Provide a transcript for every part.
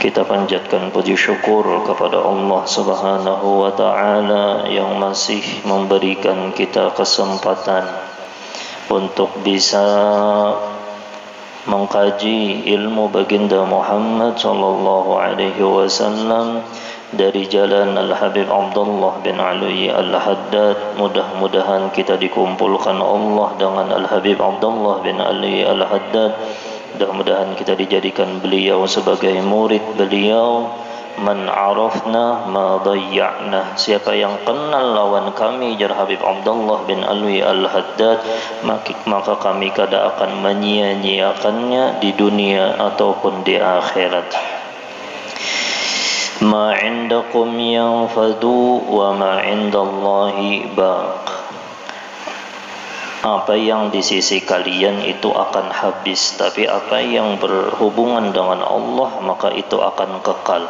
Kita panjatkan puji syukur kepada Allah Subhanahu wa taala yang masih memberikan kita kesempatan untuk bisa mengkaji ilmu baginda Muhammad sallallahu alaihi wasallam dari jalan Al-Habib Abdullah bin Ali Al-Haddad. Mudah-mudahan kita dikumpulkan Allah dengan Al-Habib Abdullah bin Ali Al-Haddad. Mudah-mudahan kita dijadikan beliau sebagai murid beliau. Man arafna ma dayya'na, siapa yang kenal lawan kami jar Habib Abdullah bin Alwi Al-Haddad, maka kami kada akan menyia-nyiakannya di dunia ataupun di akhirat. Ma indakum yanfadu wa ma indallahi baq. Apa yang di sisi kalian itu akan habis, tapi apa yang berhubungan dengan Allah maka itu akan kekal.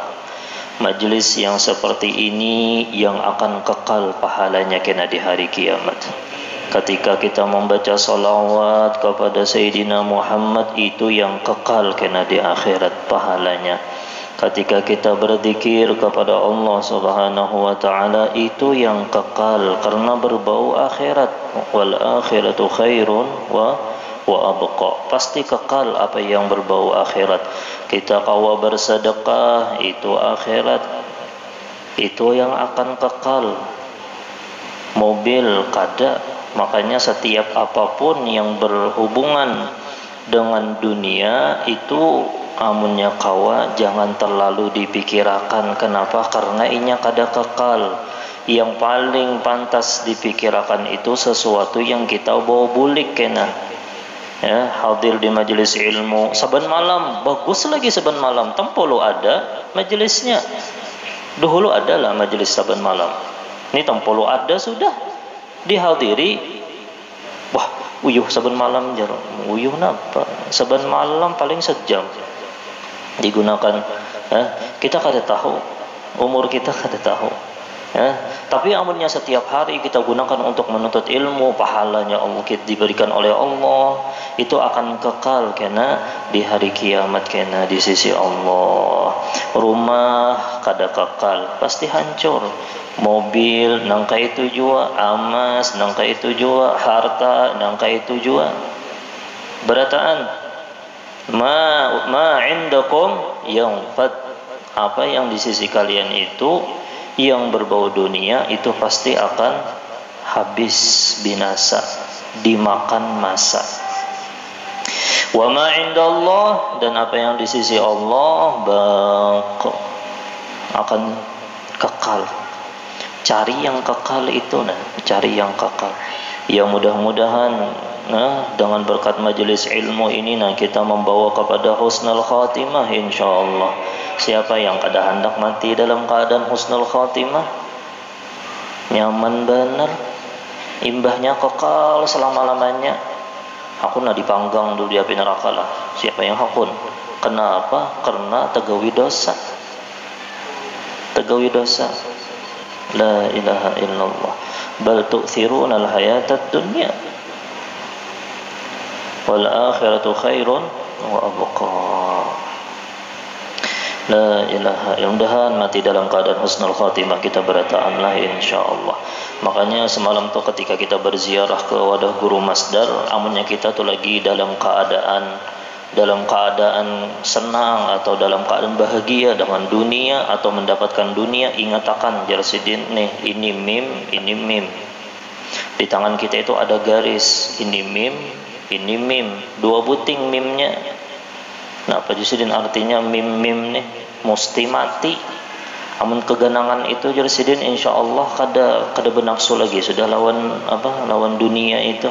Majlis yang seperti ini yang akan kekal pahalanya kena di hari kiamat. Ketika kita membaca salawat kepada Sayyidina Muhammad, itu yang kekal kena di akhirat pahalanya. Ketika kita berzikir kepada Allah Subhanahu wa taala, itu yang kekal karena berbau akhirat. Wal akhiratu khairun wa abqa. Pasti kekal apa yang berbau akhirat. Kita kawa bersedekah, itu akhirat. Itu yang akan kekal. Mobil kada, makanya setiap apapun yang berhubungan dengan dunia itu amunnya kawa jangan terlalu dipikirkan. Kenapa? Karena inya kada kekal. Yang paling pantas dipikirkan itu sesuatu yang kita bawa bulik kena. Ya, hadir di majelis ilmu saban malam, bagus lagi saban malam. Tempolo ada majelisnya. Dahulu adalah majelis saban malam. Ini tempolo ada sudah dihadiri. Wah, uyuh saban malam jar. Uyuh napa? Saban malam paling sejam digunakan. Kita kada tahu, umur kita kada tahu. Tapi amunnya setiap hari kita gunakan untuk menuntut ilmu, pahalanya Allah kita diberikan oleh Allah, itu akan kekal kena di hari kiamat kena di sisi Allah. Rumah kada kekal, pasti hancur. Mobil nangka itu jua, emas nangka itu jua, harta nangka itu jua. Berataan ma indakum yanfad, apa yang di sisi kalian itu yang berbau dunia itu pasti akan habis, binasa, dimakan masa. Wa ma indallah, dan apa yang di sisi Allah baq, akan kekal. Cari yang kekal itu, cari yang kekal. Ya mudah-mudahan dengan berkat majelis ilmu ini kita membawa kepada husnul khatimah insyaallah. Siapa yang kada hendak mati dalam keadaan husnul khatimah? Nyaman benar, imbahnya kekal selama-lamanya. Hakun dipanggang dulu di api neraka lah. Siapa yang hakun? Kenapa? Karena tegawi dosa. Tegawi dosa. La ilaha illallah. Bal tu'thiruna al-hayatad dunya wal akhiratu khairun wa abqa. La ilaha illallah. Mati dalam keadaan husnul khatimah, kita berataanlah insyaallah. Makanya semalam tuh ketika kita berziarah ke wadah guru Masdar, amunnya kita tuh lagi dalam keadaan senang atau dalam keadaan bahagia dengan dunia atau mendapatkan dunia, ingatakan Jarsidin nih, ini mim. Di tangan kita itu ada garis, ini mim, dua buting mimnya. Nah, apa Jarsidin artinya mim nih? Mesti mati. Amun keganangan itu Jarsidin insyaallah kada benafsu lagi, sudah lawan dunia itu.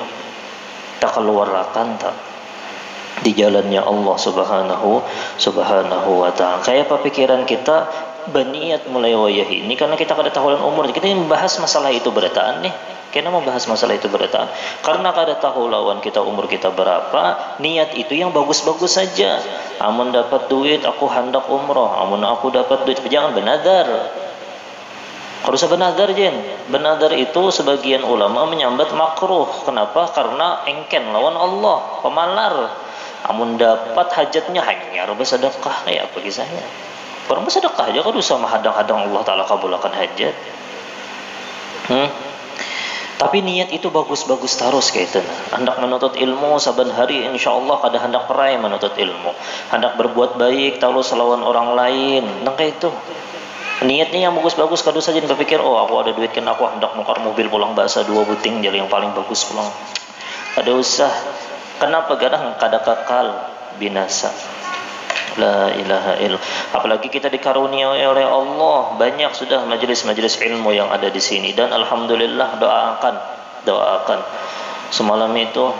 Tak keluarkan tak di jalannya Allah Subhanahu wa taala. Kayak apa pikiran kita berniat mulai wayah ini karena kita kada tahu umur. Kita ingin membahas masalah itu berataan nih. Kena membahas masalah itu berataan. Karena kada tahu lawan kita umur kita berapa, niat itu yang bagus-bagus saja. Amun dapat duit aku hendak umroh, amun aku dapat duit jangan benadar. Kalau usah benadar jen. Benadar itu sebagian ulama menyambat makruh. Kenapa? Karena engken lawan Allah, pemalar. Amun dapat hajatnya hanya bersedekah, ya apa kisahnya? Orang bersedekah aja kan usah menghadang-hadang Allah Ta'ala kabulkan hajat. Tapi niat itu bagus-bagus terus kayak itu. Hendak menuntut ilmu saban hari insyaallah kada hendak perai menuntut ilmu. Hendak berbuat baik tahu selawan orang lain. Nang kayak itu. Niatnya yang bagus-bagus kada saja berpikir oh aku ada duit kan aku hendak nukar mobil pulang bahasa 2 buting jadi yang paling bagus pulang. Kada usah. Kenapa kadang kada kekal binasa. La ilaha illallah. Apalagi kita dikaruniai oleh Allah banyak sudah majelis-majelis ilmu yang ada di sini dan alhamdulillah doakan. Semalam itu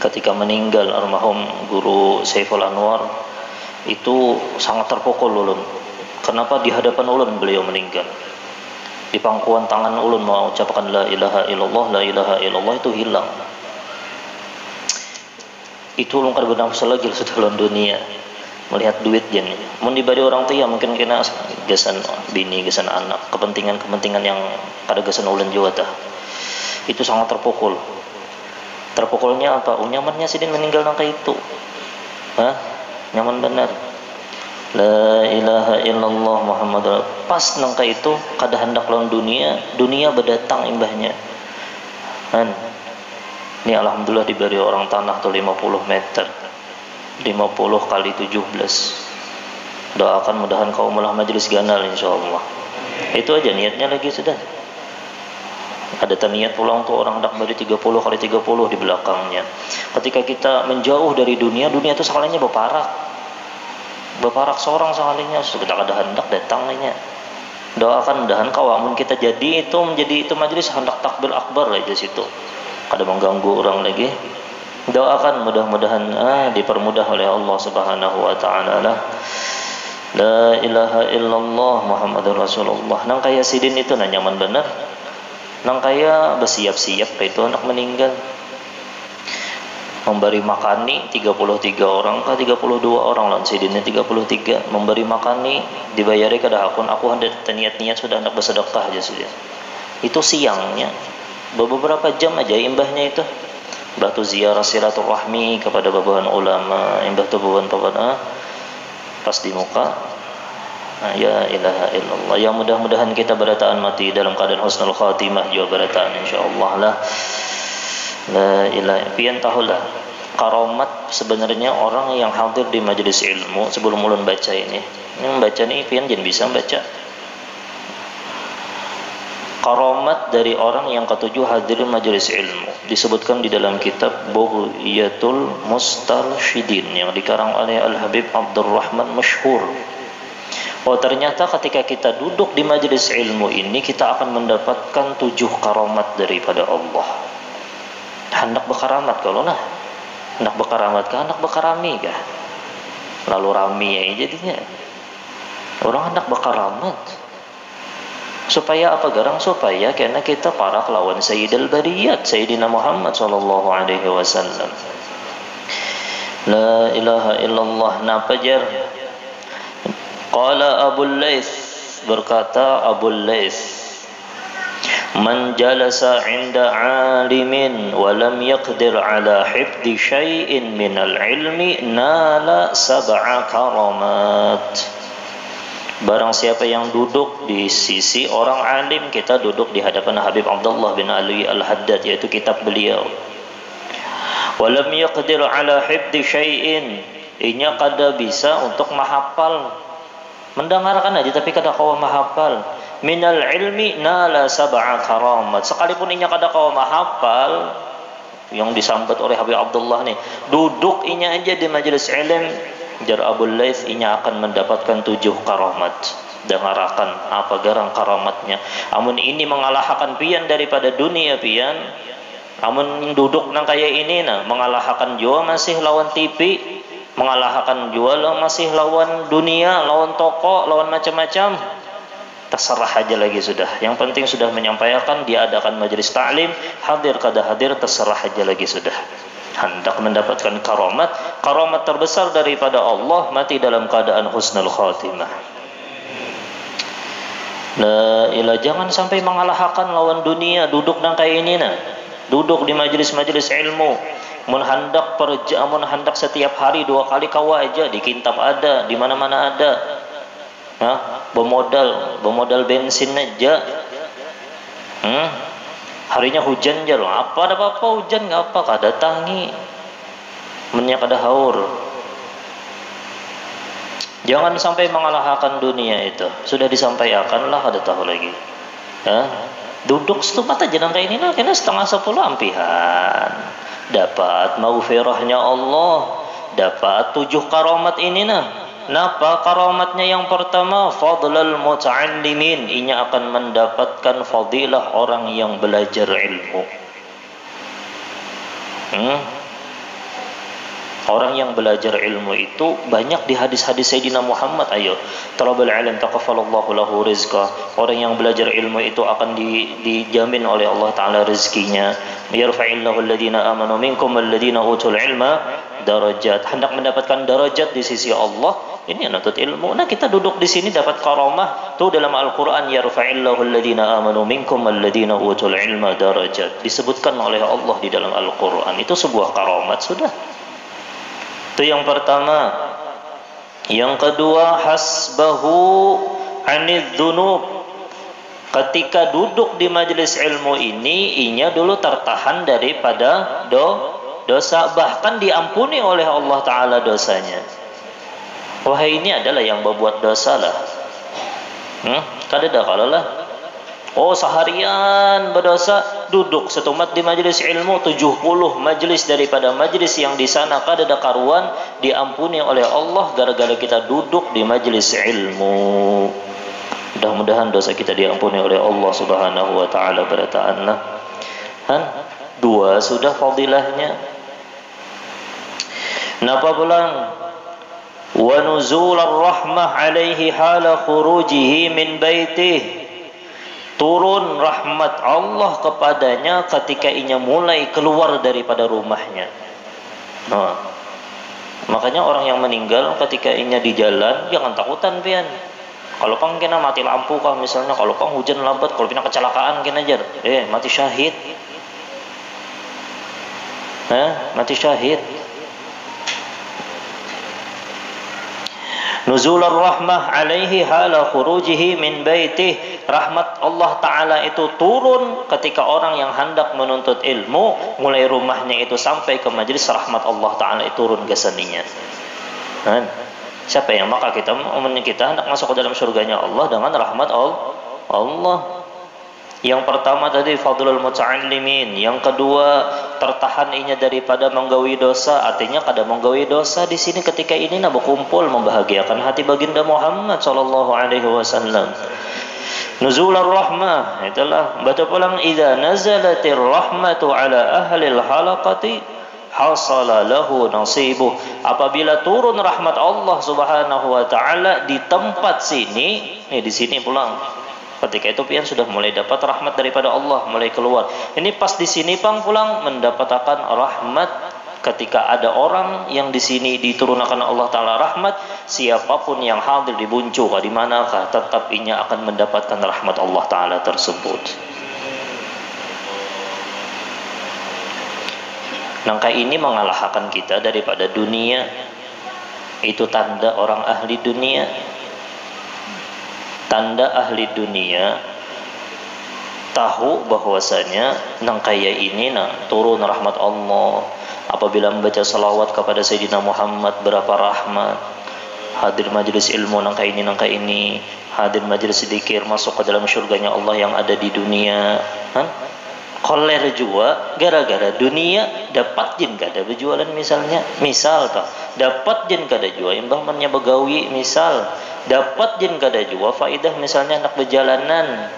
ketika meninggal almarhum Guru Saiful Anwar itu sangat terpukul ulun. Kenapa di hadapan ulun beliau meninggal? Di pangkuan tangan ulun mau ucapkan la ilaha illallah itu hilang. Itu ulun kada bernafsu lagi setelah dunia. Melihat duit jen mun dibari orang tua mungkin kena gasan bini gasan anak kepentingan yang kada gasan ulun juga tah itu sangat terpukulnya apa nyamannya sidin meninggal nangka itu nyaman benar la ilaha illallah Muhammad pas nangka itu kada hendak lawan dunia berdatang imbahnya ini alhamdulillah diberi orang tanah tuh 50 meter 50 kali 17. Doakan mudahan kau malah majelis ganal insyaallah. Itu aja niatnya lagi sudah. Ada niat pulang tuh orang hendak beri 30 kali 30 di belakangnya. Ketika kita menjauh dari dunia itu sekalinya berparak seorang sekalinya kita kada hendak datangnya. Doakan mudahan kau amun kita menjadi itu majelis hendak takbir akbar aja situ. Kada mengganggu orang lagi. Doakan mudah-mudahan dipermudah oleh Allah Subhanahu wa taala lah. La ilaha illallah Muhammadur Rasulullah. Nang kaya sidin itu nyaman benar. Nang kaya bersiap-siap kayak itu anak meninggal. Memberi makani 33 orang kah 32 orang lawan sidinnya 33 memberi makani dibayari kada aku hendak niat sudah hendak bersedekah aja sudah. Itu siangnya. Beberapa jam aja imbahnya itu. Batu ziarah silaturahmi kepada babahan ulama, imbah tu babahan pas di muka. Ya ilaha illallah. Ya mudah-mudahan kita berataan mati dalam keadaan husnul khatimah juga berataan insyaallah lah. La ilaha pian tahulah. Karomat sebenarnya orang yang hadir di majelis ilmu sebelum ulun baca ini. Yang baca ni pian jen bisa baca. Karomat dari orang yang ketujuh hadirin majelis ilmu disebutkan di dalam kitab Bughyatul Mustarsyidin yang dikarang oleh Al-Habib Abdurrahman Masyhur. Oh ternyata ketika kita duduk di majelis ilmu ini kita akan mendapatkan 7 karomat daripada Allah. Hendak berkaramat kalau nah hendak berkaramat kah hendak berkarami kah lalu rami ya jadinya orang hendak berkaramat. Supaya apa garang? Supaya karena kita para kelawan Sayyidul Bariyat Sayyidina Muhammad sallallahu alaihi wasallam. La ilaha illallah nafajar. Qala Abul Laits berkata Abul Laits man jalasa 'inda 'alimin wa lam yaqdir 'ala hifdhi syai'in min al-'ilmi nala sab'a karamat. Barang siapa yang duduk di sisi orang alim, kita duduk di hadapan Habib Abdullah bin Ali Al-Haddad, yaitu kitab beliau. Walam yaqdir ala hifdhi syai'in, inya kada bisa untuk menghafal, mendengarkan aja tapi kada kawa menghafal. Minal ilmi nala sab'a karamat, sekalipun inya kada kawa menghafal yang disambat oleh Habib Abdullah nih, duduk inya aja di majelis ilmu jar Abul Laits inya akan mendapatkan 7 karamat. Dengarkan apa garang karamatnya. Amun ini mengalahkan pian daripada dunia pian. Amun duduk nang kaya ini nah mengalahkan jua masih lawan TV, mengalahkan jua masih lawan dunia, lawan toko, lawan macam-macam. Terserah aja lagi sudah. Yang penting sudah menyampaikan diadakan majelis ta'lim, hadir kada hadir terserah aja lagi sudah. Hendak mendapatkan karamat terbesar daripada Allah, mati dalam keadaan husnul khatimah. La ilah, jangan sampai mengalahkan lawan dunia. Duduk nang kayak ini nah, duduk di majelis-majelis ilmu. Mun hendak setiap hari 2 kali kawa aja di kintab ada, di mana-mana ada. Bermodal bensin aja. Harinya hujan aja loh. Apa ada apa-apa hujan nggak apa, kada tangi. Menyak ada haur. Jangan sampai mengalahkan dunia itu. Sudah disampaikan lah, kada tahu lagi. Duduk setempat aja nang kayak ini nah, kena 9:30 ampihan. Dapat maghfirahnya Allah, dapat 7 karamat ini nah. Napa karamatnya? Yang pertama, fadlul muta'allimin, inya akan mendapatkan fadilah orang yang belajar ilmu. Orang yang belajar ilmu itu banyak di hadis-hadis Sayyidina Muhammad. Ayo, talabul ilm taqaffalallahu lahu rizqa. Orang yang belajar ilmu itu akan dijamin oleh Allah Ta'ala rezekinya. Yarfa'illahu alladhina amanu minkum alladhina utul ilma darajat. Hendak mendapatkan darajat di sisi Allah, ini nutut ilmu. Nah, kita duduk di sini dapat karamah. Tuh dalam Al-Qur'an, yarfa'illahu alladhina amanu minkum alladhina utul ilma darajat. Disebutkan oleh Allah di dalam Al-Qur'an. Itu sebuah karamat sudah. Itu yang pertama. Yang kedua, hasbahu anidz dzunub. Ketika duduk di majelis ilmu ini, inya dulu tertahan daripada dosa, bahkan diampuni oleh Allah Ta'ala dosanya. Wahai, ini adalah yang berbuat dosa lah. Kada dah kalau lah. Oh, seharian berdosa, duduk setumat di majelis ilmu 70 majelis daripada majelis yang di sana kada ada karuan, diampuni oleh Allah gara-gara kita duduk di majelis ilmu. Mudah-mudahan dosa kita diampuni oleh Allah Subhanahu wa taala berataanlah. 2 sudah fadilahnya. Napa pulang? Wa nuzular rahmah alaihi hala khurujihi min baitihi. Turun rahmat Allah kepadanya ketika inya mulai keluar daripada rumahnya. Makanya orang yang meninggal ketika inya di jalan, jangan takutan pian. Kalau pang kena mati lampu kah misalnya, kalau pang hujan lambat, kalau pina kecelakaan kena ajar, mati syahid. Mati syahid. Nuzulur rahmah alaihi hala khurujihi min baitih. Rahmat Allah Ta'ala itu turun ketika orang yang hendak menuntut ilmu mulai rumahnya itu sampai ke majelis, rahmat Allah Ta'ala itu turun ke seninya. Siapa yang maka kita hendak masuk ke dalam surganya Allah dengan rahmat Allah. Yang pertama tadi fadlul muta'allimin. Yang kedua, tertahan inya daripada menggawi dosa. Artinya kada menggawi dosa di sini ketika ini nak berkumpul membahagiakan hati baginda Muhammad sallallahu alaihi wasallam. Nuzulur rahmah, itulah baca pulang, idza nazalatir rahmatu ala ahlil halaqati hasala lahu nasibuh. Apabila turun rahmat Allah Subhanahu wa taala di tempat sini, di sini pulang. Ketika itu pian sudah mulai dapat rahmat daripada Allah, mulai keluar. Ini pas di sini pang pulang mendapatkan rahmat. Ketika ada orang yang di sini diturunkan Allah Ta'ala rahmat, siapapun yang hadir di buncu di manakah, tetap inya akan mendapatkan rahmat Allah Ta'ala tersebut. Nangka ini mengalahkan kita daripada dunia. Itu tanda orang ahli dunia. Tanda ahli dunia tahu bahwasanya nang kaya ini turun rahmat Allah. Apabila membaca salawat kepada Sayyidina Muhammad, berapa rahmat. Hadir majelis ilmu nangka ini, hadir majelis zikir, masuk ke dalam syurganya Allah yang ada di dunia. Koler jua gara-gara dunia, dapat jin kada berjualan misalnya. Misal tah, dapat jin kada jua imbahmannya begawi misal. Dapat jin kada jua faidah misalnya anak berjalanan.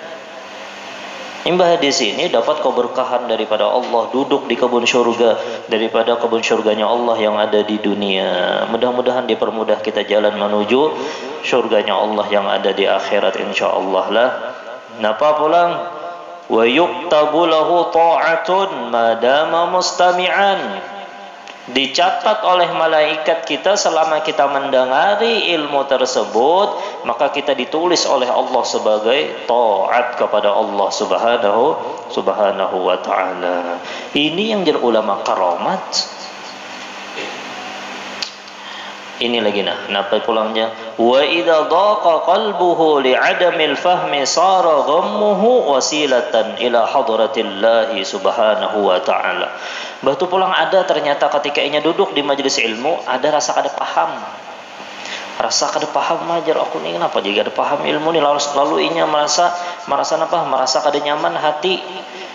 Imbah di sini dapat keberkahan daripada Allah, duduk di kebun surga daripada kebun surganya Allah yang ada di dunia. Mudah-mudahan dipermudah kita jalan menuju surganya Allah yang ada di akhirat insyaallah lah. Napa pulang? Wa yuktabu lahu ta'atun madama mustami'an. Dicatat oleh malaikat kita selama kita mendengari ilmu tersebut, maka kita ditulis oleh Allah sebagai taat kepada Allah subhanahu wa ta'ala. Ini yang jadi ulama karamat. Ini lagi napa pulangnya? Wa idza dhaqa qalbuhu li'adamil fahmi sara ghammuhu wasilatan ila hadratillahi subhanahu wa ta'ala. Batu pulang ada ternyata ketika inya duduk di majelis ilmu ada rasa kada paham. Rasa kada paham ajar aku ni kenapa jadi ada paham ilmu ni lalu inya merasa kada nyaman hati.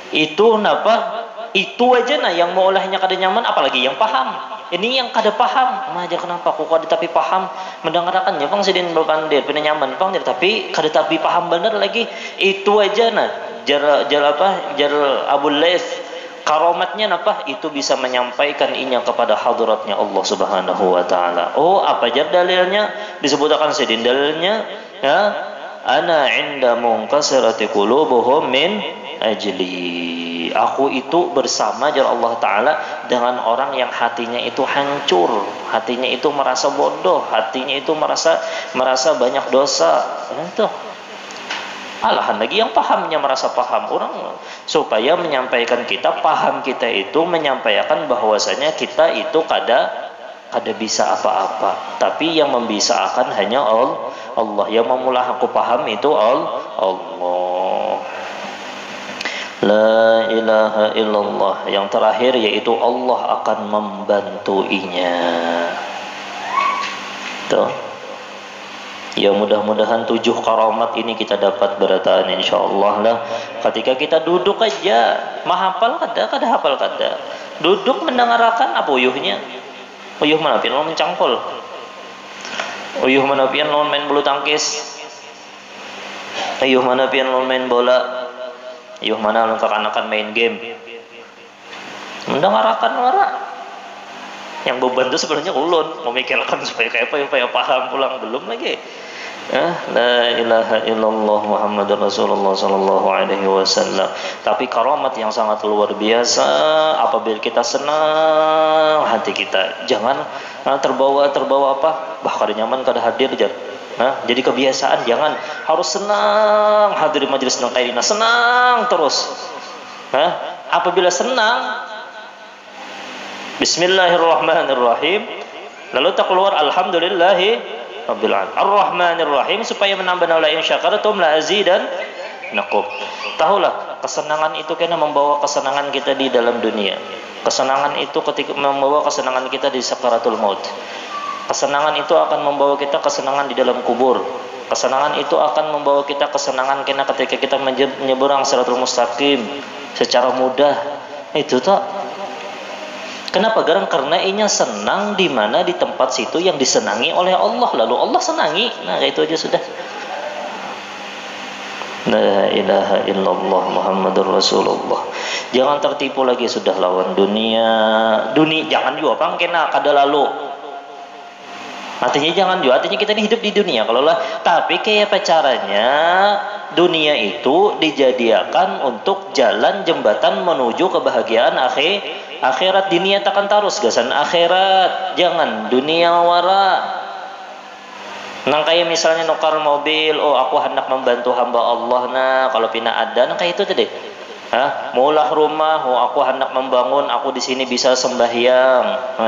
Itu napa? Itu aja yang mau olehnya kada nyaman apalagi yang paham. Ini yang kada paham, aja kenapa aku kada tapi paham mendengarkannya pang sidin berpandir pina nyaman pang tapi kada tapi paham bener lagi. Itu aja jar Abu Laith karomatnya napa itu bisa menyampaikan inya kepada hadratnya Allah Subhanahu wa taala. Oh, apa jar dalilnya? Disebutkan sidin dalilnya ya ana inda munkasirati qulubuhum min ajli. Aku itu bersama jar Allah Ta'ala dengan orang yang hatinya itu hancur, hatinya itu merasa bodoh, hatinya itu merasa banyak dosa. Itu alahan lagi yang pahamnya merasa paham orang supaya menyampaikan kita paham kita itu menyampaikan bahwasanya kita itu kada bisa apa-apa, tapi yang membisakan hanya Allah, yang memulai aku paham itu Allah. La ilaha illallah. Yang terakhir yaitu Allah akan membantuinya. Tuh. Ya mudah-mudahan 7 karamat ini kita dapat berataan insyaallah lah. Ketika kita duduk aja, mahafal kada hafal kada. Duduk mendengarkan apa uyuhnya? Uyuh mana pian lawan mencangkol. Uyuh mana pian lawan main bulu tangkis. Uyuh mana pian lawan main bola. Yuh mana anak-anak main game mendengarkan wara yang beban itu sebenarnya ulun memikirkan supaya paham pulang belum lagi. La ilaha illallah Muhammadur Rasulullah sallallahu alaihi wasallam. Tapi karamat yang sangat luar biasa apabila kita senang hati kita. Jangan terbawa apa? Bahkan nyaman kada hadir jar. Jadi kebiasaan jangan harus senang hadir di majelis nang kayak ini, senang terus. Apabila senang, Bismillahirrahmanirrahim, lalu tak keluar Alhamdulillahi Rabbil alamin, Ar-Rahmanirrahim supaya menambah la in syakartum la azidannakum. Tahulah kesenangan itu kena membawa kesenangan kita di dalam dunia. Kesenangan itu ketika membawa kesenangan kita di sakaratul maut. Kesenangan itu akan membawa kita kesenangan di dalam kubur. Kesenangan itu akan membawa kita kesenangan ketika kita menyeberang siratul mustaqim secara mudah. Itu tak. Kenapa? Karena inya senang di mana di tempat situ yang disenangi oleh Allah, lalu Allah senangi. Nah, itu aja sudah. La ilaha illallah Muhammadur Rasulullah. Jangan tertipu lagi sudah lawan dunia. Jangan juga pang kena kada lalu. Artinya jangan juga, artinya kita ini hidup di dunia kalau lah, tapi kayak apa caranya dunia itu dijadikan untuk jalan jembatan menuju kebahagiaan akhirat. Diniatakan terus gasan akhirat, jangan dunia wara. Nang kayak misalnya nukar mobil, oh aku hendak membantu hamba Allah kalau pina ada, nang kayak itu tadi. Maulah rumah, oh aku hendak membangun, aku di sini bisa sembahyang.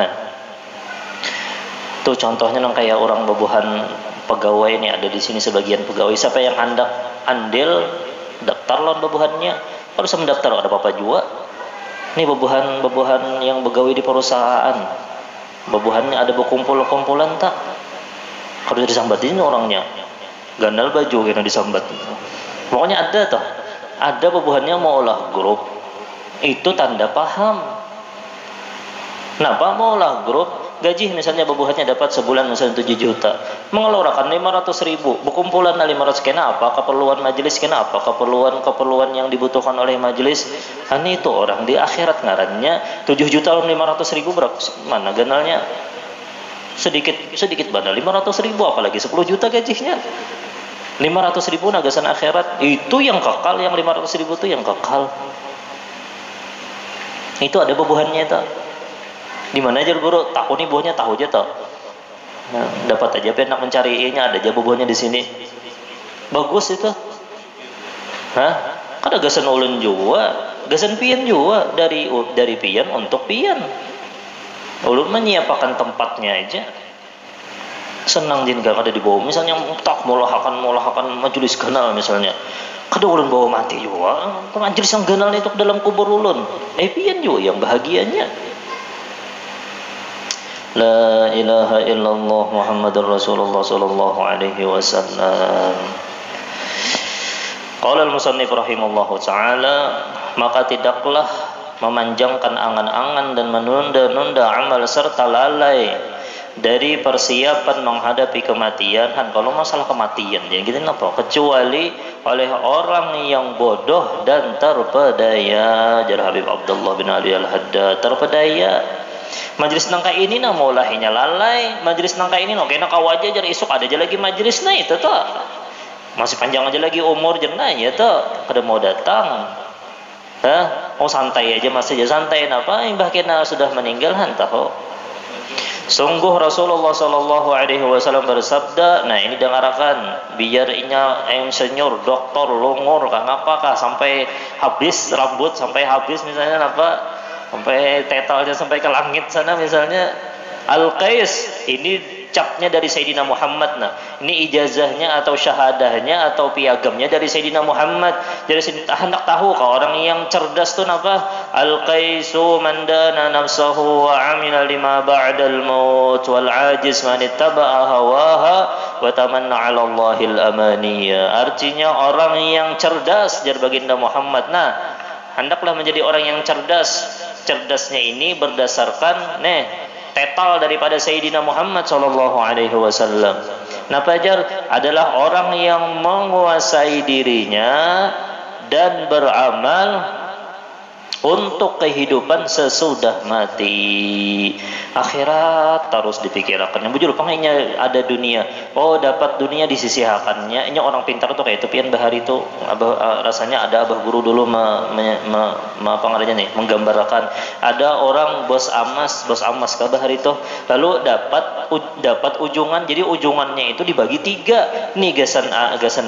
Tuh contohnya nang kayak orang babuhan pegawai ini ada di sini sebagian pegawai. Siapa yang hendak andil daftar lawan babuhannya harus mendaftar, ada apa-apa juga. Ini babuhan yang pegawai di perusahaan. Babuhannya ada berkumpul-kumpulan tak? Harus disambatin orangnya. Gandal baju kena disambat. Pokoknya ada toh. Ada babuhannya mau olah grup. Itu tanda paham. Kenapa mau olah grup? Gaji misalnya babuhannya dapat sebulan misalnya 7 juta, mengeluarkan 500.000, berkumpulan 500 kena apa? Keperluan majelis kena apa? Keperluan yang dibutuhkan oleh majelis. Itu orang di akhirat ngarannya 7 juta lawan 500.000 berapa? Mana ganalnya? Sedikit banget 500.000 apalagi 10 juta gajinya. 500.000 nagasan akhirat itu yang kekal, yang 500.000 itu yang kekal. Itu ada babuhannya itu. Di mana aja guru tahu nih buahnya tahu aja toh. Dapat aja penak mencarinya ada aja buahnya di sini. Bagus itu. Kada gasan ulun juga, gasan pian juga dari pian untuk pian. Ulun menyiapkan tempatnya aja. senang jin kada dibawa misalnya tak mulahakan majelis ganal misalnya kada ulun bawa mati juga majelis yang ganal itu ke dalam kubur ulun pian juga yang bahagianya. La ilaha illallah Muhammadur Rasulullah sallallahu alaihi wasallam. Qala al-musannif rahimallahu taala, maka tidaklah memanjangkan angan-angan dan menunda-nunda amal serta lalai dari persiapan menghadapi kematian. Kalau masalah kematian jadi kita apa kecuali oleh orang yang bodoh dan terpedaya. Jar Habib Abdullah bin Ali Al-Haddad, terpedaya. Majlis nangka ini na mulahinya lalai, majlis nangka ini no kena kawaja jar isuk ada aja lagi majlis na itu tuh masih panjang aja lagi umur jenah ya tuh kada mau datang. Santai aja masih aja santai napa imbah kena sudah meninggal tahu. Sungguh Rasulullah sallallahu alaihi wasallam bersabda, nah ini dengarkan biar inya insinyur, doktor, lungur kang apakah sampai habis rambut sampai habis misalnya apa sampai tetalnya sampai ke langit sana misalnya. Al-Qais ini capnya dari Sayyidina Muhammad. Nah, ini ijazahnya atau syahadahnya atau piagamnya dari Sayyidina Muhammad. Jadi hendak tahu kalau orang yang cerdas tuh apa? Al-Qaisu man dana nafsahu wa amila lima ba'dal maut wal ajiz man ittaba'a hawaha wa tamanna 'ala Allahil amaniya. Artinya orang yang cerdas jar baginda Muhammad. Nah, hendaklah menjadi orang yang cerdas. Cerdasnya ini berdasarkan tetal daripada Sayyidina Muhammad sallallahu alaihi wasallam. Nah, pajar adalah orang yang menguasai dirinya dan beramal untuk kehidupan sesudah mati. Akhirat terus dipikirkan. Bujur pangainya ada dunia. Oh, dapat dunia disisihakannya. Ini orang pintar tuh kayak itu pian bahari itu. Rasanya ada abah guru dulu apa namanya nih menggambarkan. Ada orang bos amas ke bahari itu. Lalu dapat ujungan. Jadi ujungannya itu dibagi 3. Nih gasan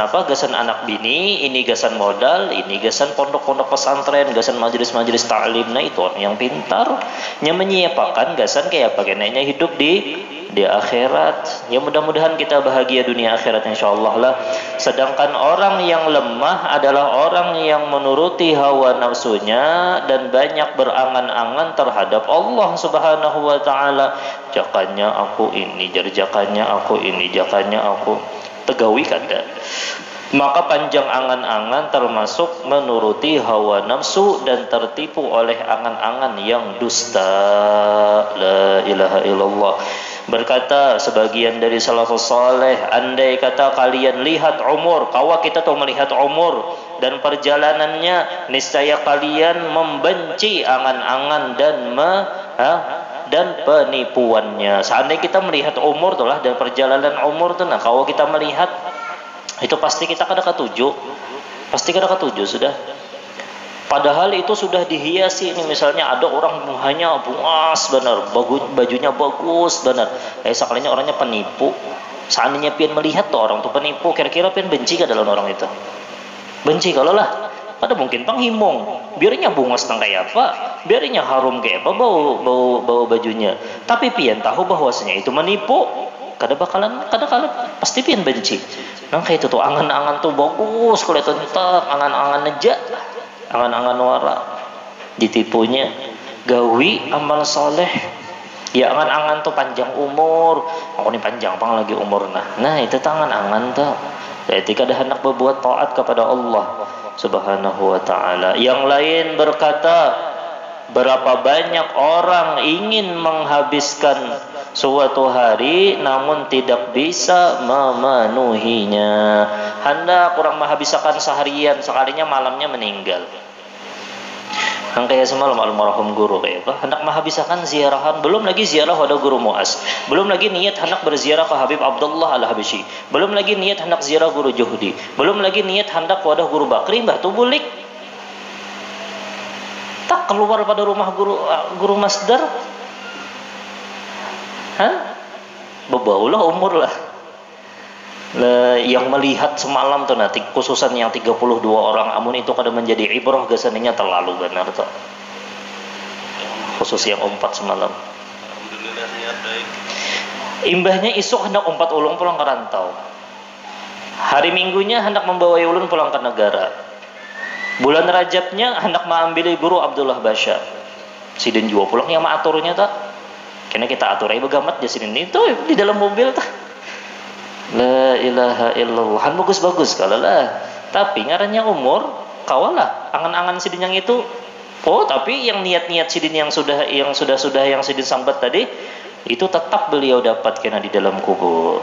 apa? Gasan anak bini, ini gasan modal, ini gasan pondok-pondok pesantren, gasan majelis ta'lim. Nah, itu orang yang pintar yang menyiapkan gasan kayak bagaimana hidup di akhirat. Ya mudah-mudahan kita bahagia dunia akhirat insyaallah lah. Sedangkan orang yang lemah adalah orang yang menuruti hawa nafsunya dan banyak berangan-angan terhadap Allah Subhanahu wa taala. Jakannya aku ini, jakannya aku ini, jakannya aku tegawi kada. Maka panjang angan-angan termasuk menuruti hawa nafsu dan tertipu oleh angan-angan yang dusta. La ilaha illallah. Berkata sebagian dari salafus saleh, andai kata kalian lihat umur, kawa kita tuh melihat umur dan perjalanannya, niscaya kalian membenci angan-angan dan penipuannya. Seandainya kita melihat umur tuh lah dan perjalanan umur tuh, nah kalau kita melihat itu pasti kita kada ketujuh, sudah. Padahal itu sudah dihiasi. Ini misalnya ada orang hanya bungas benar, bajunya bagus benar. Sekalinya orangnya penipu. Seandainya pian melihat tuh orang tuh penipu, kira-kira pian benci ke dalam orang itu? Benci kalau lah. Ada mungkin panghimong, biarnya bungas tang kayak apa, biarnya harum kayak apa bau bajunya. Tapi pian tahu bahwasanya itu menipu. Kada pasti pian benci. Nang kayak itu tuh angan-angan tuh bagus kelihatan tak angan-angan neja, angan-angan wara ditipunya gawi amal soleh. Ya angan-angan tuh panjang umur, aku nih panjang pang lagi umur nah itu tangan-angan tuh. Ketika ada hendak berbuat taat kepada Allah Subhanahu wa taala. Yang lain berkata, berapa banyak orang ingin menghabiskan suatu hari namun tidak bisa memenuhinya. Hendak kurang menghabiskan seharian, sekalinya malamnya meninggal. Yang kayak semalam almarhum guru kayak apa? Hendak menghabiskan ziarahan, belum lagi ziarah pada guru Muaz, belum lagi niat hendak berziarah ke Habib Abdullah Al-Habsyi, belum lagi niat hendak ziarah guru Juhdi, belum lagi niat hendak pada guru Bakri, Mbah tu bulik. Tak keluar pada rumah guru Masdar. Bebaulah umur lah. Yang melihat semalam tuh nanti khususan yang 32 orang amun itu kada menjadi ibrah gasaninya terlalu benar tuh. Khusus yang 4 semalam. Alhamdulillah sehat baik. Imbahnya isuk hendak umpat ulung pulang ke rantau. Hari Minggunya hendak membawa ulun pulang ke negara. Bulan Rajabnya hendak mengambil guru Abdullah Basya. Sidin juga pulang yang maaturnya tak. Karena kita atur aja begamat di sini itu di dalam mobil tak. La ilaha illallah. Han bagus-bagus kalau lah. Tapi ngarannya umur kawalah angan-angan sidin yang itu. Oh, tapi yang niat-niat sidin yang sudah yang sidin sambat tadi itu tetap beliau dapat kena di dalam kubur.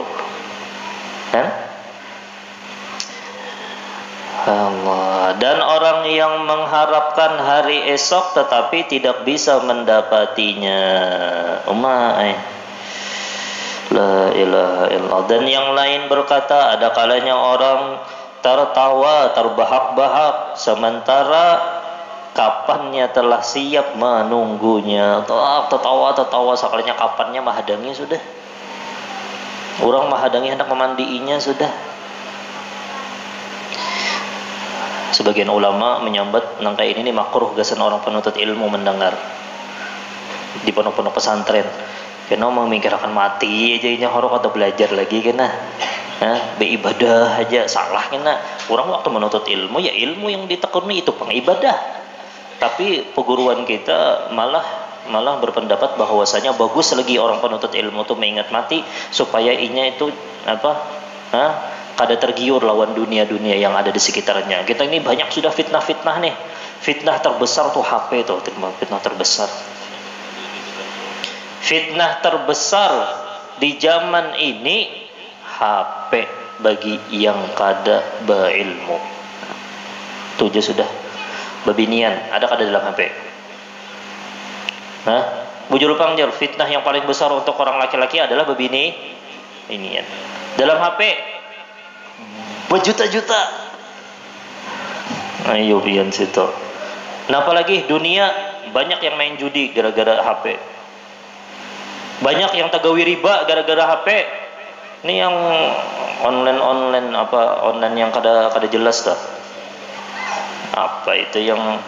Kan? Allah. Dan orang yang mengharapkan hari esok tetapi tidak bisa mendapatinya. La ilaha illallah. Dan yang lain berkata, ada kalanya orang tertawa, terbahak-bahak sementara kapannya telah siap menunggunya. Tertawa sekalinya kapannya mahadangi sudah. Orang mahadangi hendak memandiinya sudah. Sebagian ulama menyambat nangka ini makruh gasan orang penuntut ilmu mendengar di pondok-pondok pesantren. Kena memikirkan mati aja ini horok atau belajar lagi kena. Beribadah aja salah kena. Orang waktu menuntut ilmu ya ilmu yang ditekuni itu pengibadah. Tapi peguruan kita malah berpendapat bahwasanya bagus lagi orang penuntut ilmu itu mengingat mati supaya inya itu kada tergiur lawan dunia-dunia yang ada di sekitarnya. Kita ini banyak sudah fitnah-fitnah nih. Fitnah terbesar tuh HP tuh, fitnah terbesar. Fitnah terbesar di zaman ini HP bagi yang kada berilmu. Tujuh sudah babinian ada kada dalam HP. Bujur pangjal fitnah yang paling besar untuk orang laki-laki adalah babini inian. Dalam HP berjuta-juta. Ayo bian situ. Nah apalagi dunia banyak yang main judi gara-gara HP. Banyak yang tagawi riba gara-gara HP. Ini yang online yang kada jelas dah. Apa itu yang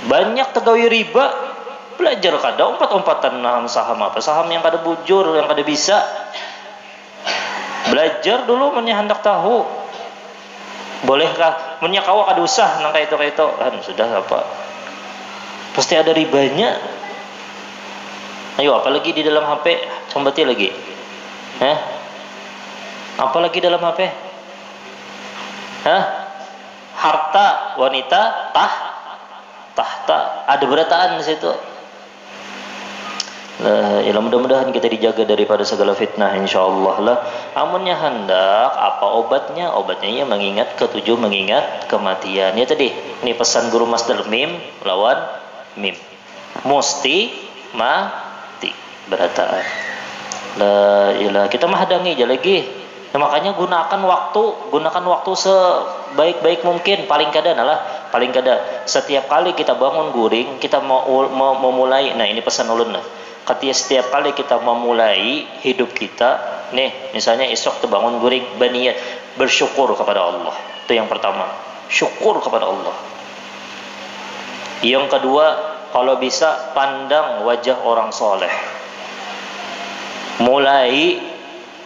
banyak tagawi riba belajar kada umpat-umpatan saham apa saham yang kada bujur yang kada bisa. Belajar dulu hendak tahu. Bolehkah menyakawa kada usah nang kayak itu sudah apa? Pasti ada ribanya. Ayo apalagi di dalam HP sambati lagi. Apalagi dalam HP? Harta wanita tahta ada berataan di situ. Mudah-mudahan kita dijaga daripada segala fitnah insyaallah lah. Amunnya hendak apa obatnya? Obatnya ya mengingat ketujuh mengingat kematian. Ya tadi ini pesan guru Masdar mim lawan mim. Musti mati berataan. La ilah kita menghadangi aja lagi. Nah, makanya gunakan waktu sebaik-baik mungkin. Paling kada setiap kali kita bangun guring kita mau mulai. Nah ini pesan ulun lah. Ketika setiap kali kita memulai hidup kita, nih misalnya esok terbangun guring berniat bersyukur kepada Allah. Itu yang pertama, syukur kepada Allah. Yang kedua, kalau bisa pandang wajah orang soleh.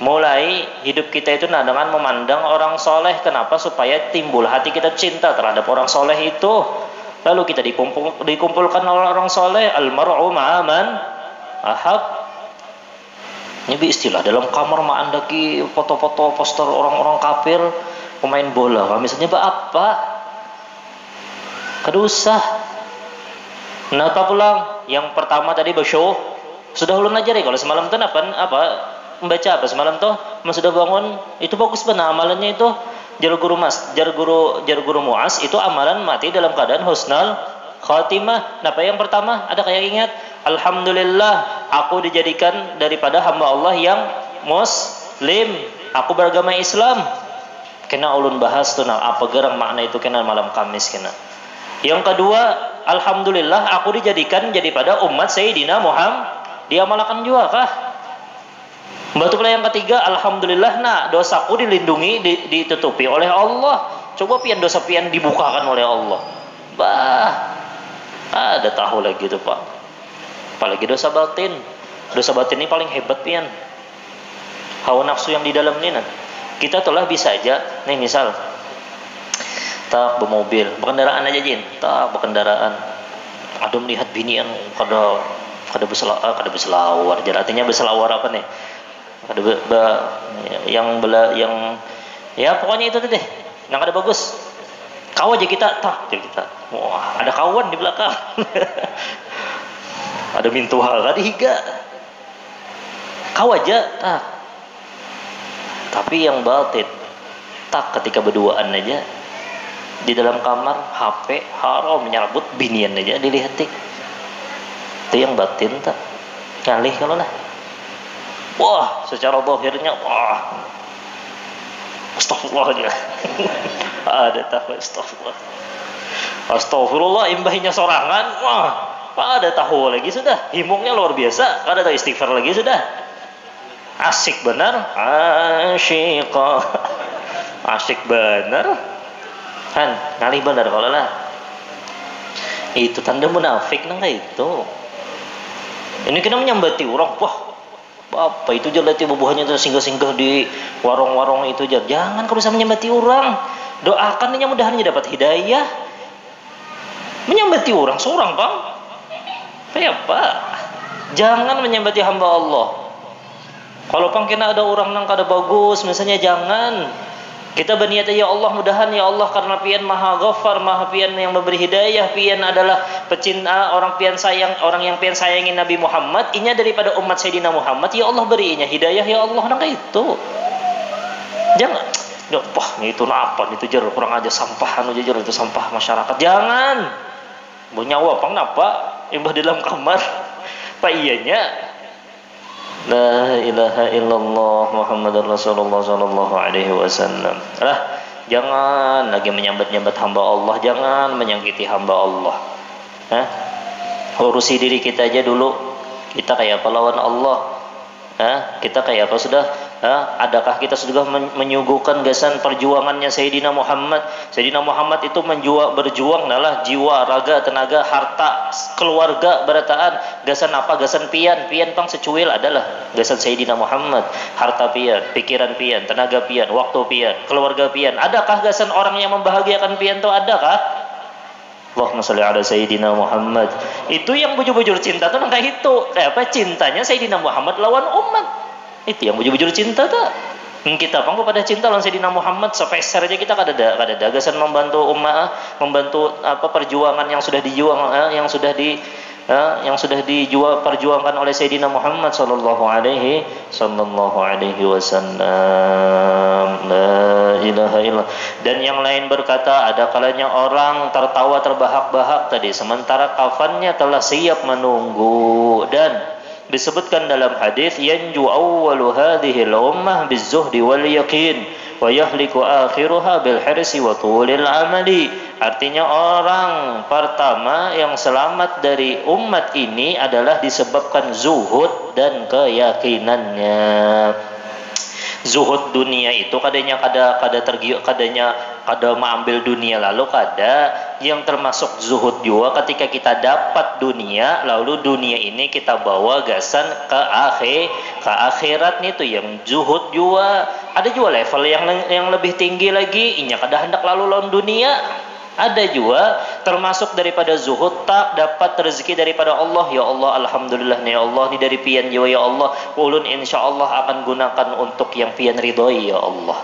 Mulai hidup kita itu dengan memandang orang soleh. Kenapa? Supaya timbul hati kita cinta terhadap orang soleh itu. Lalu kita dikumpulkan oleh orang soleh. Almar'u ma'aman ahab. Ini istilah dalam kamar ma'andaki foto-foto poster orang-orang kafir pemain bola. Misalnya apa? Kada usah. Nah apa pulang? Yang pertama tadi bersyukur. Sudah ulun ajari kalau semalam tuh apa membaca apa semalam tuh sudah bangun itu bagus benar amalannya itu jar guru Muaz itu amalan mati dalam keadaan husnul khatimah. Nah, apa yang pertama ada kayak ingat alhamdulillah aku dijadikan daripada hamba Allah yang muslim, aku beragama Islam. Kena ulun bahas tuh apa gerang makna itu kena malam Kamis kena. Yang kedua alhamdulillah aku dijadikan daripada umat Sayyidina Muhammad. Diamalkan juga kah? Batu pula yang ketiga, alhamdulillah dosaku dilindungi, ditutupi oleh Allah. Coba pian dosa pian dibukakan oleh Allah. Ada tahu lagi tuh Pak. Apalagi dosa batin. Dosa batin ini paling hebat pian. Hawa nafsu yang di dalam ini. Kita telah bisa aja, nih misal, tak bermobil, berkendaraan aja Jin, tak berkendaraan. Ada melihat binian, kada berselawar. Jadi artinya berselawar apa nih? Yang ya pokoknya itu deh, yang ada bagus. Kau aja kita, tak jadi kita. Wah, ada kawan di belakang. Ada mintuha di higa. Kau aja, tak. Tapi yang batin, tak ketika berduaan aja di dalam kamar, HP haram menyambut binian aja dilihatin. Itu yang batin tak. Ngalih kalau lah. Wah, secara zahirnya wah. Astagfirullah aja. Ada tahu astagfirullah. Astagfirullah imbahnya sorangan. Wah, ada tahu lagi sudah. Himungnya luar biasa. Ada tahu istighfar lagi sudah. Asik benar. Asyikah. Asyik benar. Kan, ngalih benar kalau lah. Itu tanda munafik nang itu. Ini kena menyambati orang. Wah, apa itu jalan tiba buahnya itu singgah-singgah di warung-warung itu aja. Jangan kalau bisa menyambati orang. Doakan dia mudahannya dapat hidayah. Menyambati orang seorang bang. Apa? Jangan menyambati hamba Allah. Kalau pang kena ada orang nang kada bagus, misalnya jangan. Kita berniat ya Allah mudahan ya Allah karena pian maha ghafar, maha pian yang memberi hidayah, pian adalah pecinta orang pian sayang, orang yang pian sayangi Nabi Muhammad, inya daripada umat Sayyidina Muhammad, ya Allah berinya hidayah ya Allah nang itu. Jangan, wah itu apa itu jar kurang aja sampah anu jar itu sampah masyarakat. Jangan. Bunyawa pang napa imbah di dalam kamar. Pak iyanya La ilaha illallah Muhammadur Rasulullah sallallahu alaihi wasallam. Jangan lagi menyambat-nyambat hamba Allah, jangan menyakiti hamba Allah. Urusi diri kita aja dulu. Kita kayak apa lawan Allah? Kita kayak apa sudah? Adakah kita sudah menyuguhkan gasan perjuangannya Sayyidina Muhammad? Sayyidina Muhammad itu berjuang adalah jiwa, raga, tenaga, harta, keluarga, berataan. Gasan apa? Gasan pian pang secuil adalah gasan Sayyidina Muhammad. Harta pian, pikiran pian, tenaga pian, waktu pian, keluarga pian. Adakah gasan orang yang membahagiakan pian itu adakah? Allahumma sholli ala Sayyidina Muhammad. Itu yang bujur-bujur cinta tuh kayak itu. Cintanya Sayyidina Muhammad lawan umat. Itu yang bujur-bujur cinta tak. Kita pang kepada cinta lawan Sayyidina Muhammad sepeser aja kita kada gagasan membantu umat, membantu apa perjuangan yang sudah dijuang, yang sudah dijual perjuangkan oleh Sayyidina Muhammad sallallahu alaihi wasallam. La ilaha illallah. Dan yang lain berkata, ada kalanya orang tertawa terbahak-bahak tadi sementara kafannya telah siap menunggu. Dan disebutkan dalam hadis yanju awwalu hadhihi al-ummah biz-zuhdi wal yaqin wa yahliku akhiruha bil hirsi wa tulil amali. Artinya orang pertama yang selamat dari umat ini adalah disebabkan zuhud dan keyakinannya. Zuhud dunia itu kadanya kada tergiur, kadanya kada mengambil dunia lalu kada yang termasuk zuhud juga ketika kita dapat dunia lalu dunia ini kita bawa gasan ke akhirat nih tuh yang zuhud juga. Ada juga level yang lebih tinggi lagi inya kada hendak lalu lawan dunia. Ada juga termasuk daripada zuhud tak dapat rezeki daripada Allah. Ya Allah alhamdulillah nih ya Allah ni dari pian jiwa ya Allah ulun insyaallah akan gunakan untuk yang pian ridhoi ya Allah.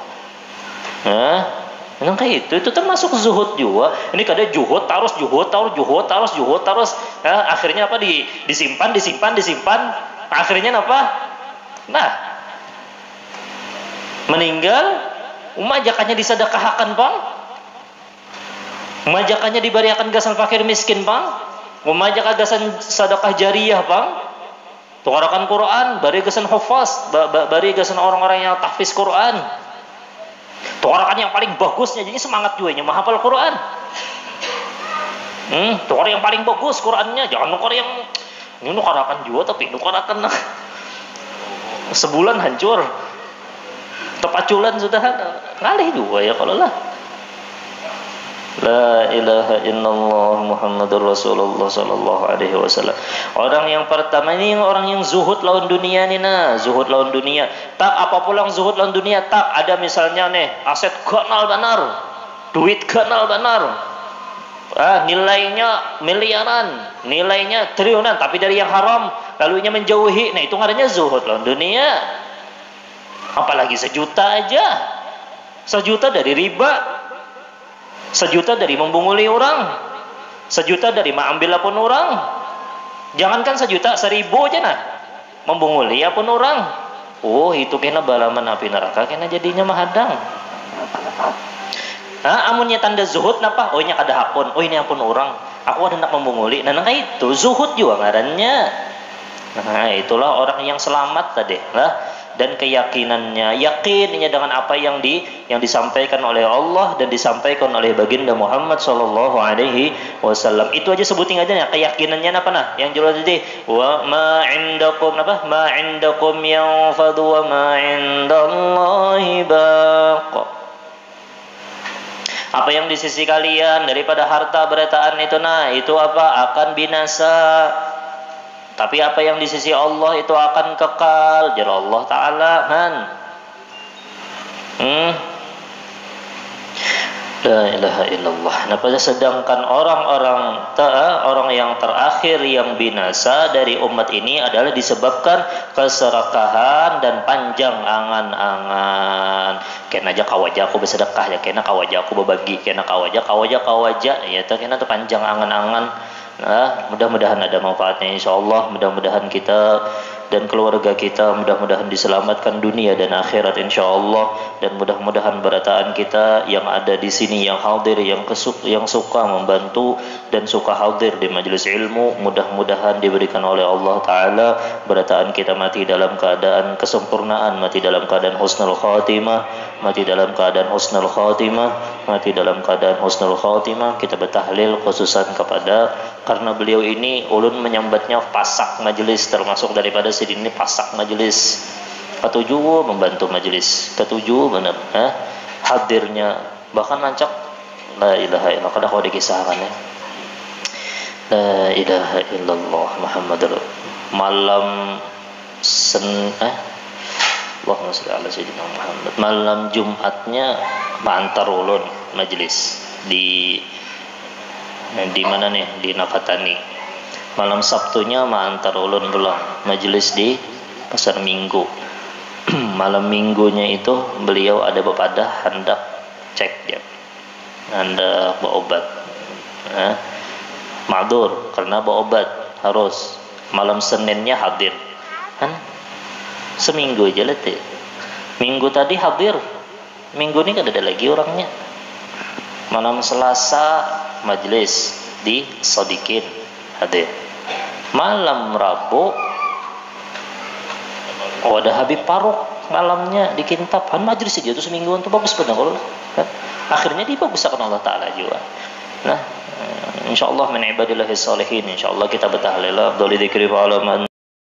Memang kayak itu termasuk zuhud juga. Ini kada juhud terus akhirnya apa disimpan akhirnya apa? Nah meninggal umajakannya disedekahkan bang. Majakannya diberiakan gasan fakir miskin bang. Memajak gasan sedekah jariyah bang. Tukarakan Quran, bari gasan hufaz, bari gasan orang-orang yang tahfiz Quran. Tukarakan yang paling bagusnya, jadi semangat juga nya menghafal Quran. Tukar yang paling bagus Qurannya, jangan nukar yang ini nukarakan juga tapi nukarakan sebulan hancur. Tepaculan sudah ngalih juga ya kalau lah. La ilaha illallah Muhammadur Rasulullah sallallahu alaihi wasallam. Orang yang pertama ini orang yang zuhud lawan dunia nih, nah, zuhud lawan dunia. Tak apa pulang zuhud lawan dunia, tak ada misalnya nih, aset ganal benar, duit ganal benar. Nilainya miliaran, nilainya triliunan, tapi dari yang haram, lalunya menjauhi. Nah, itu namanya zuhud lawan dunia. Apalagi sejuta aja. Sejuta dari riba. Sejuta dari membunguli orang, sejuta dari mengambil apun orang. Jangankan sejuta, 1000 aja nah membunguli apun orang. Oh, itu kena balaman api neraka, kena jadinya mahadang. Amunnya tanda zuhud napa? Oh, ini kada hakun. Oh, ini apun orang, aku ada nak membunguli. Nah, itu zuhud juga ngarannya. Nah, itulah orang yang selamat tadi lah. Dan keyakinannya, yakinnya dengan apa yang disampaikan oleh Allah dan disampaikan oleh baginda Muhammad sallallahu alaihi wasallam. Itu aja sebutin aja ya, keyakinannya apa nah? Yang jelas tadi, wa ma indakum apa? Ma indakum yanfadu wa ma indallahi baq. Apa yang di sisi kalian daripada harta berataan itu, nah, itu apa? Akan binasa. Tapi apa yang di sisi Allah itu akan kekal, jar Allah Ta'ala kan. La ilaha illallah. Nah, sedangkan orang yang terakhir yang binasa dari umat ini adalah disebabkan keserakahan dan panjang angan-angan. Kena aja kawaja aku bersedekah ya, kena kawaja aku berbagi, kena kawaja ya, kena tuh panjang angan-angan. Nah, mudah-mudahan ada manfaatnya insyaallah. Mudah-mudahan kita dan keluarga kita mudah-mudahan diselamatkan dunia dan akhirat insyaallah. Dan mudah-mudahan berataan kita yang ada di sini, yang hadir, yang suka membantu dan suka hadir di majelis ilmu, mudah-mudahan diberikan oleh Allah Ta'ala berataan kita mati dalam keadaan kesempurnaan, mati dalam keadaan husnul khatimah, mati dalam keadaan husnul khatimah, mati dalam keadaan husnul khatimah. Kita bertahlil khususan kepada, karena beliau ini ulun menyambatnya pasak majelis, termasuk daripada sidin ini pasak majelis. Ketujuh membantu majelis, ketujuh benar hadirnya, bahkan mancak la ilaha illallah, kada kau dikisahkan ya. La ilaha illallah Muhammadur malam Allahumma shalli ala sayyidina Muhammad. Malam Jumatnya mantar ulun majelis di mana nih, di Nakatani. Malam Sabtunya mantar ulun pulang majelis di Pasar Minggu. Malam Minggunya itu beliau ada bepadah hendak cek ya, hendak berobat. Ma'dur karena berobat harus. Malam Seninnya hadir kan, seminggu aja letih. Minggu tadi hadir, minggu ini kan ada lagi orangnya. Malam Selasa majelis di Sodikin hadir. Malam Rabu ada Habib Faruk malamnya di Kintab. Kan majelis dia tuh seminggu itu bagus benar kan. Akhirnya dibaguskan Allah Ta'ala juga. Nah, insyaallah min ibadillahis sholihin, insyaallah kita bertahlil afdhali dzikri wa alaman